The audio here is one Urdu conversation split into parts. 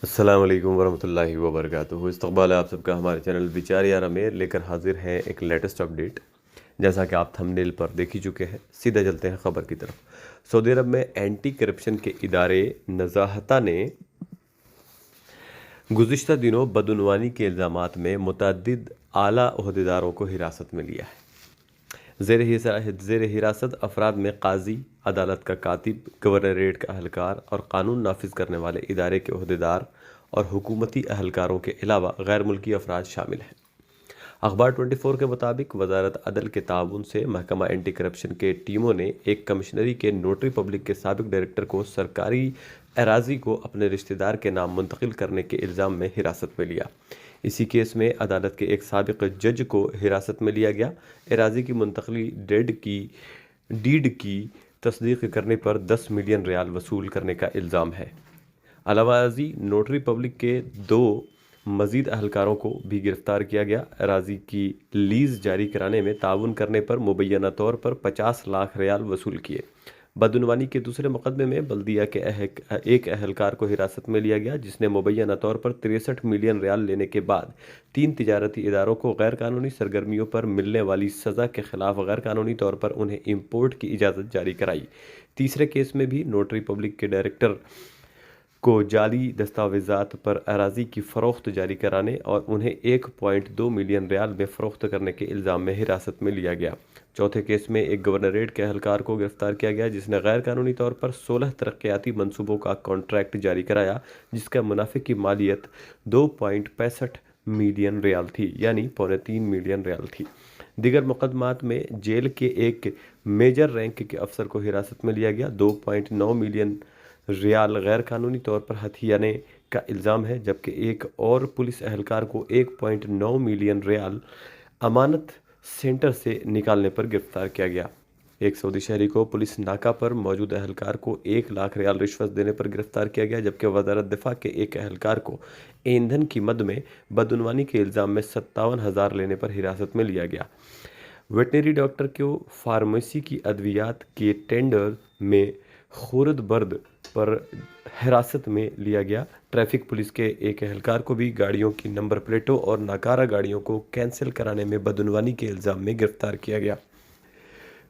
السلام علیکم ورحمۃ اللہ وبرکاتہ۔ استقبال ہے آپ سب کا ہمارے چینل بیچار یار امیر لے کر حاضر ہیں ایک لیٹسٹ اپڈیٹ۔ جیسا کہ آپ تھمبنیل پر دیکھ ہی چکے ہیں، سیدھا چلتے ہیں خبر کی طرف۔ سعودی عرب میں اینٹی کرپشن کے ادارے نزاہتہ نے گزشتہ دنوں بدعنوانی کے الزامات میں متعدد اعلیٰ عہدیداروں کو حراست میں لیا ہے۔ زیر حراست افراد میں قاضی، عدالت کا کاتب، گورنریٹ کا اہلکار اور قانون نافذ کرنے والے ادارے کے عہدیدار اور حکومتی اہلکاروں کے علاوہ غیر ملکی افراد شامل ہیں۔ اخبار 24 کے مطابق وزارت عدل کے تعاون سے محکمہ اینٹی کرپشن کے ٹیموں نے ایک کمشنری کے نوٹری پبلک کے سابق ڈائریکٹر کو سرکاری اراضی کو اپنے رشتہ دار کے نام منتقل کرنے کے الزام میں حراست میں لیا۔ اسی کیس میں عدالت کے ایک سابق جج کو حراست میں لیا گیا۔ اراضی کی منتقلی ڈیڈ کی تصدیق کرنے پر 10 ملین ریال وصول کرنے کا الزام ہے۔ علاوہ ازیں نوٹری پبلک کے 2 مزید اہلکاروں کو بھی گرفتار کیا گیا۔ اراضی کی لیز جاری کرانے میں تعاون کرنے پر مبینہ طور پر 50 لاکھ ریال وصول کیے۔ بدعنوانی کے دوسرے مقدمے میں بلدیہ کے ایک اہلکار کو حراست میں لیا گیا، جس نے مبینہ طور پر 63 ملین ریال لینے کے بعد 3 تجارتی اداروں کو غیر قانونی سرگرمیوں پر ملنے والی سزا کے خلاف غیر قانونی طور پر انہیں امپورٹ کی اجازت جاری کرائی۔ تیسرے کیس میں بھی نوٹری پبلک کے ڈائریکٹر کو جعلی دستاویزات پر اراضی کی فروخت جاری کرانے اور انہیں 1.2 ملین ریال میں فروخت کرنے کے الزام میں حراست میں لیا گیا۔ چوتھے کیس میں ایک گورنریٹ کے اہلکار کو گرفتار کیا گیا، جس نے غیر قانونی طور پر 16 ترقیاتی منصوبوں کا کانٹریکٹ جاری کرایا، جس کا منافع کی مالیت 2.65 ملین ریال تھی، یعنی 3.25 ملین ریال تھی۔ دیگر مقدمات میں جیل کے ایک میجر رینک کے افسر کو حراست میں لیا گیا، 2.9 ملین ریال غیر قانونی طور پر ہتھیانے کا الزام ہے، جبکہ ایک اور پولیس اہلکار کو 1.9 ملین ریال امانت سینٹر سے نکالنے پر گرفتار کیا گیا۔ ایک سعودی شہری کو پولیس ناکہ پر موجود اہلکار کو 1 لاکھ ریال رشوت دینے پر گرفتار کیا گیا، جبکہ وزارت دفاع کے ایک اہلکار کو ایندھن کی مد میں بدعنوانی کے الزام میں 57,000 لینے پر حراست میں لیا گیا۔ ویٹنری ڈاکٹر کو فارمیسی کی ادویات کے ٹینڈر میں خورد برد پر حراست میں لیا گیا۔ ٹریفک پولیس کے ایک اہلکار کو بھی گاڑیوں کی نمبر پلیٹوں اور ناکارہ گاڑیوں کو کینسل کرانے میں بدعنوانی کے الزام میں گرفتار کیا گیا۔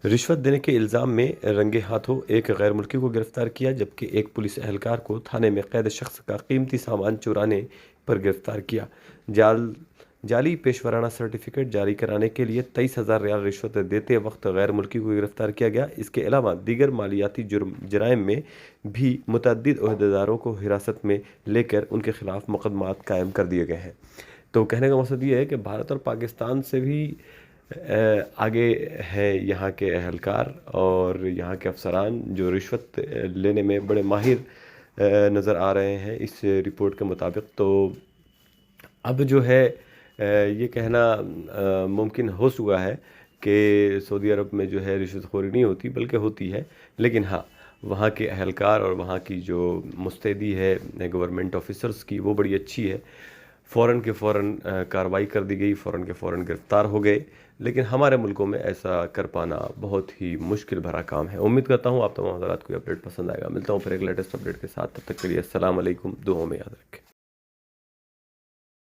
رشوت دینے کے الزام میں رنگے ہاتھوں ایک غیر ملکی کو گرفتار کیا، جبکہ ایک پولیس اہلکار کو تھانے میں قید شخص کا قیمتی سامان چرانے پر گرفتار کیا۔ جعلی پیشورانہ سرٹیفکیٹ جاری کرانے کے لیے 23,000 ریال رشوت دیتے وقت غیر ملکی کو گرفتار کیا گیا۔ اس کے علاوہ دیگر مالیاتی جرائم میں بھی متعدد عہدیداروں کو حراست میں لے کر ان کے خلاف مقدمات قائم کر دیے گئے ہیں۔ تو کہنے کا مقصد یہ ہے کہ بھارت اور پاکستان سے بھی آگے ہیں یہاں کے اہلکار اور یہاں کے افسران، جو رشوت لینے میں بڑے ماہر نظر آ رہے ہیں اس رپورٹ کے مطابق۔ تو اب جو ہے یہ کہنا ممکن ہو چکا ہے کہ سعودی عرب میں جو ہے رشوت خوری نہیں ہوتی بلکہ ہوتی ہے، لیکن ہاں وہاں کے اہلکار اور وہاں کی جو مستعدی ہے گورنمنٹ آفیسرز کی، وہ بڑی اچھی ہے۔ فوراً کے فوراً کارروائی کر دی گئی، فوراً کے فوراً گرفتار ہو گئے، لیکن ہمارے ملکوں میں ایسا کر پانا بہت ہی مشکل بھرا کام ہے۔ امید کرتا ہوں آپ تمام حضرات کو یہ اپڈیٹ پسند آئے گا۔ ملتا ہوں پھر ایک لیٹسٹ اپڈیٹ کے ساتھ، تب تک کے لیے السلام علیکم، دعاؤں میں یاد رکھیں۔